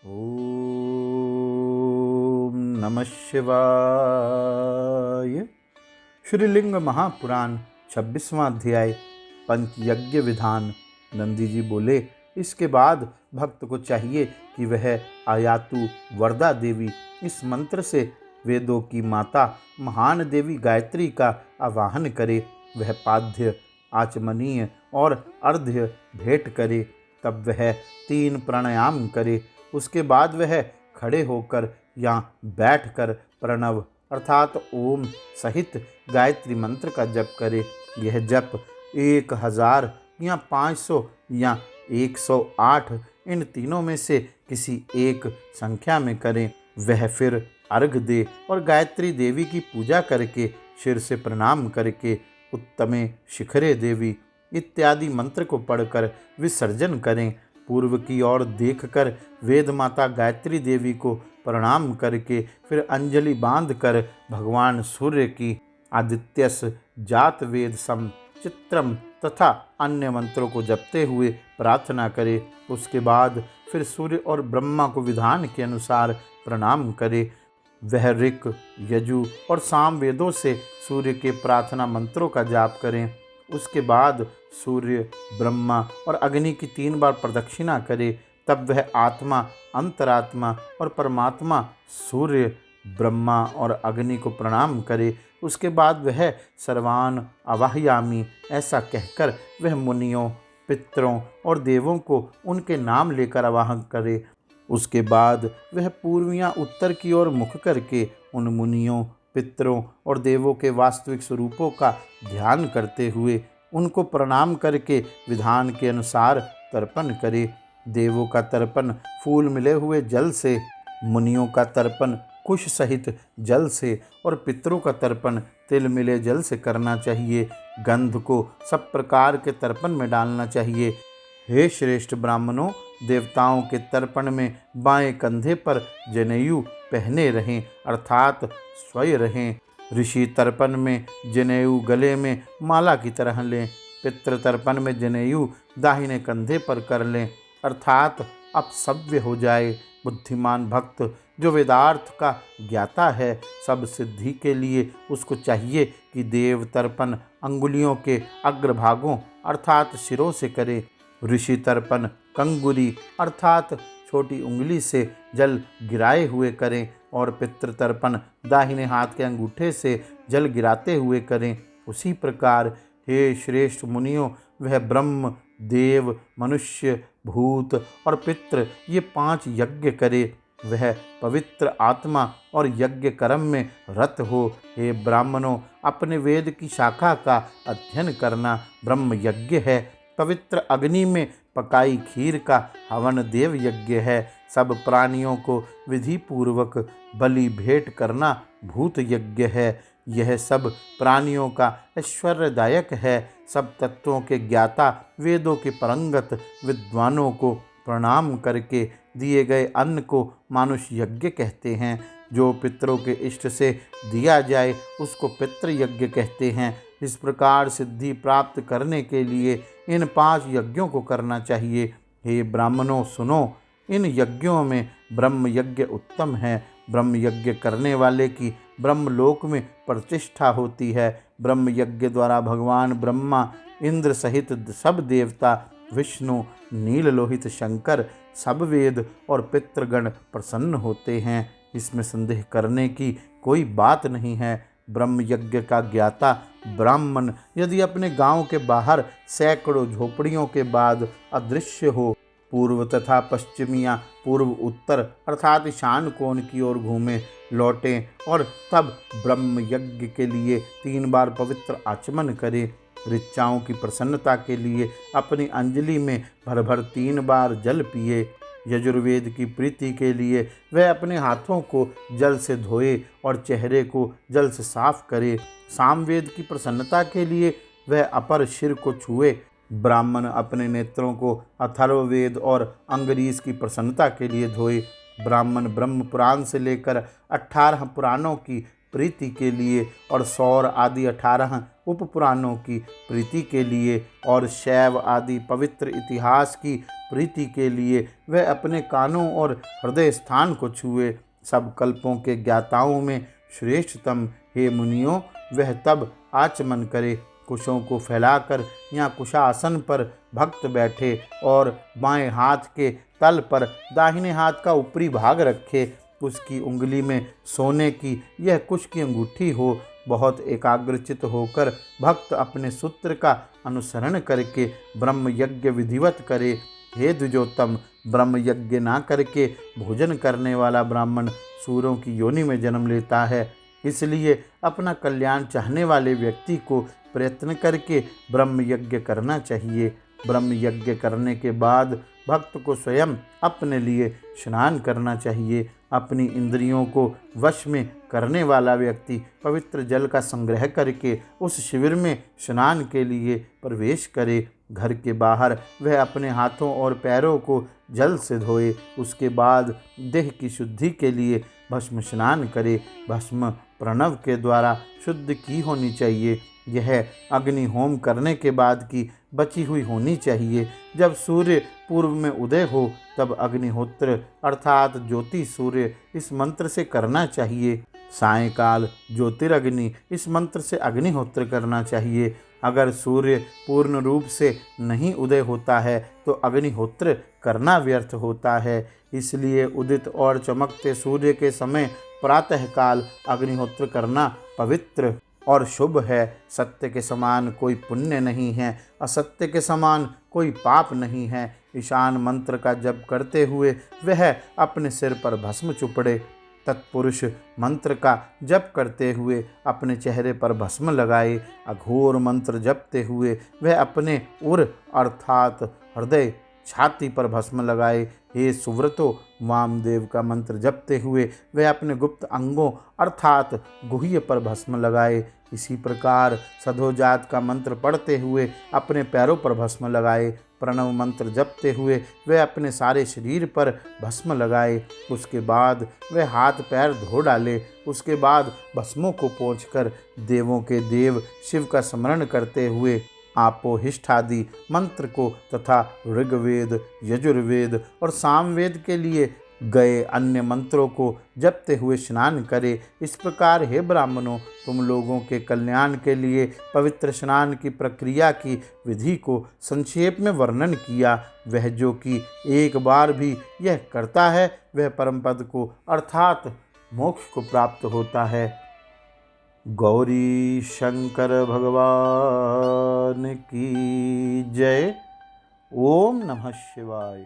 ओम नमः शिवाय। श्रीलिंग महापुराण 26वां अध्याय पंचयज्ञ विधान। नंदी जी बोले, इसके बाद भक्त को चाहिए कि वह आयातु वरदा देवी इस मंत्र से वेदों की माता महान देवी गायत्री का आवाहन करे। वह पाद्य, आचमनीय और अर्घ्य भेंट करे। तब वह 3 प्राणायाम करे। उसके बाद वह खड़े होकर या बैठकर प्रणव अर्थात ओम सहित गायत्री मंत्र का जप करे। यह जप 1000 या 500 या 108 इन तीनों में से किसी एक संख्या में करें। वह फिर अर्घ दे और गायत्री देवी की पूजा करके सिर से प्रणाम करके उत्तमे शिखरे देवी इत्यादि मंत्र को पढ़कर विसर्जन करें। पूर्व की ओर देखकर वेद माता गायत्री देवी को प्रणाम करके फिर अंजलि बांधकर भगवान सूर्य की आदित्यस जात वेद सम चित्रम तथा अन्य मंत्रों को जपते हुए प्रार्थना करे। उसके बाद फिर सूर्य और ब्रह्मा को विधान के अनुसार प्रणाम करे। वह ऋक, यजु और साम वेदों से सूर्य के प्रार्थना मंत्रों का जाप करें। उसके बाद सूर्य, ब्रह्मा और अग्नि की 3 बार प्रदक्षिणा करे। तब वह आत्मा, अंतरात्मा और परमात्मा सूर्य, ब्रह्मा और अग्नि को प्रणाम करे। उसके बाद वह सर्वान अवाहयामी ऐसा कहकर वह मुनियों, पितरों और देवों को उनके नाम लेकर आवाहन करे। उसके बाद वह पूर्व या उत्तर की ओर मुख करके उन मुनियों, पितरों और देवों के वास्तविक स्वरूपों का ध्यान करते हुए उनको प्रणाम करके विधान के अनुसार तर्पण करे। देवों का तर्पण फूल मिले हुए जल से, मुनियों का तर्पण कुश सहित जल से और पितरों का तर्पण तिल मिले जल से करना चाहिए। गंध को सब प्रकार के तर्पण में डालना चाहिए। हे श्रेष्ठ ब्राह्मणों, देवताओं के तर्पण में बाएं कंधे पर जनेयु पहने रहें अर्थात स्वयं रहें। ऋषि तर्पण में जनेयु गले में माला की तरह लें। पितृ तर्पण में जनेयु दाहिने कंधे पर कर लें अर्थात अपसव्य हो जाए। बुद्धिमान भक्त जो वेदार्थ का ज्ञाता है, सब सिद्धि के लिए उसको चाहिए कि देव तर्पण अंगुलियों के अग्रभागों अर्थात सिरों से करे। ऋषि तर्पण कंगुरी अर्थात छोटी उंगली से जल गिराए हुए करें और पितृतर्पण दाहिने हाथ के अंगूठे से जल गिराते हुए करें। उसी प्रकार हे श्रेष्ठ मुनियों, वह ब्रह्म, देव, मनुष्य, भूत और पितृ ये 5 यज्ञ करे। वह पवित्र आत्मा और यज्ञ कर्म में रत हो। हे ब्राह्मणों, अपने वेद की शाखा का अध्ययन करना ब्रह्म यज्ञ है। पवित्र अग्नि में पकाई खीर का हवन देव यज्ञ है। सब प्राणियों को विधि पूर्वक बलि भेंट करना भूत यज्ञ है। यह सब प्राणियों का ऐश्वर्यदायक है। सब तत्वों के ज्ञाता वेदों के परंगत विद्वानों को प्रणाम करके दिए गए अन्न को मानुष यज्ञ कहते हैं। जो पितरों के इष्ट से दिया जाए उसको पितृ यज्ञ कहते हैं। इस प्रकार सिद्धि प्राप्त करने के लिए इन 5 यज्ञों को करना चाहिए। हे ब्राह्मणों सुनो, इन यज्ञों में ब्रह्म यज्ञ उत्तम है। ब्रह्म यज्ञ करने वाले की ब्रह्मलोक में प्रतिष्ठा होती है। ब्रह्म यज्ञ द्वारा भगवान ब्रह्मा, इंद्र सहित सब देवता, विष्णु, नीललोहित शंकर, सब वेद और पितृगण प्रसन्न होते हैं। इसमें संदेह करने की कोई बात नहीं है। ब्रह्म यज्ञ का ज्ञाता ब्राह्मण यदि अपने गांव के बाहर सैकड़ों झोपड़ियों के बाद अदृश्य हो, पूर्व तथा पश्चिमिया पूर्व उत्तर अर्थात ईशान कोण की ओर घूमे लौटें और तब ब्रह्म यज्ञ के लिए 3 बार पवित्र आचमन करे। ऋचाओं की प्रसन्नता के लिए अपनी अंजलि में भर भर 3 बार जल पिए। यजुर्वेद की प्रीति के लिए वह अपने हाथों को जल से धोए और चेहरे को जल से साफ करे। सामवेद की प्रसन्नता के लिए वह अपर सिर को छुए। ब्राह्मण अपने नेत्रों को अथर्ववेद और अंगरीष की प्रसन्नता के लिए धोए। ब्राह्मण ब्रह्म पुराण से लेकर 18 पुराणों की प्रीति के लिए और सौर आदि 18 उपपुराणों की प्रीति के लिए और शैव आदि पवित्र इतिहास की प्रीति के लिए वह अपने कानों और हृदय स्थान को छुए। सब कल्पों के ज्ञाताओं में श्रेष्ठतम हे मुनियों, वह तब आचमन करे, कुशों को फैलाकर या कुशासन पर भक्त बैठे और बाएं हाथ के तल पर दाहिने हाथ का ऊपरी भाग रखे। उसकी उंगली में सोने की यह कुश की अंगूठी हो। बहुत एकाग्रचित होकर भक्त अपने सूत्र का अनुसरण करके ब्रह्म यज्ञ विधिवत करे। हे द्विजोत्तम, ब्रह्म यज्ञ ना करके भोजन करने वाला ब्राह्मण सूरों की योनि में जन्म लेता है। इसलिए अपना कल्याण चाहने वाले व्यक्ति को प्रयत्न करके ब्रह्म यज्ञ करना चाहिए। ब्रह्म यज्ञ करने के बाद भक्त को स्वयं अपने लिए स्नान करना चाहिए। अपनी इंद्रियों को वश में करने वाला व्यक्ति पवित्र जल का संग्रह करके उस शिविर में स्नान के लिए प्रवेश करे। घर के बाहर वह अपने हाथों और पैरों को जल से धोए। उसके बाद देह की शुद्धि के लिए भस्म स्नान करे। भस्म प्रणव के द्वारा शुद्ध की होनी चाहिए। यह अग्नि होम करने के बाद की बची हुई होनी चाहिए। जब सूर्य पूर्व में उदय हो तब अग्निहोत्र अर्थात ज्योति सूर्य इस मंत्र से करना चाहिए। सायंकाल ज्योतिरग्नि इस मंत्र से अग्निहोत्र करना चाहिए। अगर सूर्य पूर्ण रूप से नहीं उदय होता है तो अग्निहोत्र करना व्यर्थ होता है। इसलिए उदित और चमकते सूर्य के समय प्रातःकाल अग्निहोत्र करना पवित्र और शुभ है। सत्य के समान कोई पुण्य नहीं है, असत्य के समान कोई पाप नहीं है। ईशान मंत्र का जप करते हुए वह अपने सिर पर भस्म चुपड़े। तत्पुरुष मंत्र का जप करते हुए अपने चेहरे पर भस्म लगाए। अघोर मंत्र जपते हुए वह अपने उर अर्थात हृदय छाती पर भस्म लगाए। हे सुव्रतो, वामदेव का मंत्र जपते हुए वह अपने गुप्त अंगों अर्थात गुह्य पर भस्म लगाए। इसी प्रकार सधोजात का मंत्र पढ़ते हुए अपने पैरों पर भस्म लगाए। प्रणव मंत्र जपते हुए वह अपने सारे शरीर पर भस्म लगाए। उसके बाद वह हाथ पैर धो डाले। उसके बाद भस्मों को पोंछकर देवों के देव शिव का स्मरण करते हुए आपोहिष्ठादि मंत्र को तथा ऋग्वेद, यजुर्वेद और सामवेद के लिए गए अन्य मंत्रों को जपते हुए स्नान करे। इस प्रकार हे ब्राह्मणों, तुम लोगों के कल्याण के लिए पवित्र स्नान की प्रक्रिया की विधि को संक्षेप में वर्णन किया। वह जो कि एक बार भी यह करता है वह परम पद को अर्थात मोक्ष को प्राप्त होता है। गौरी शंकर भगवान की जय। ओम नमः शिवाय।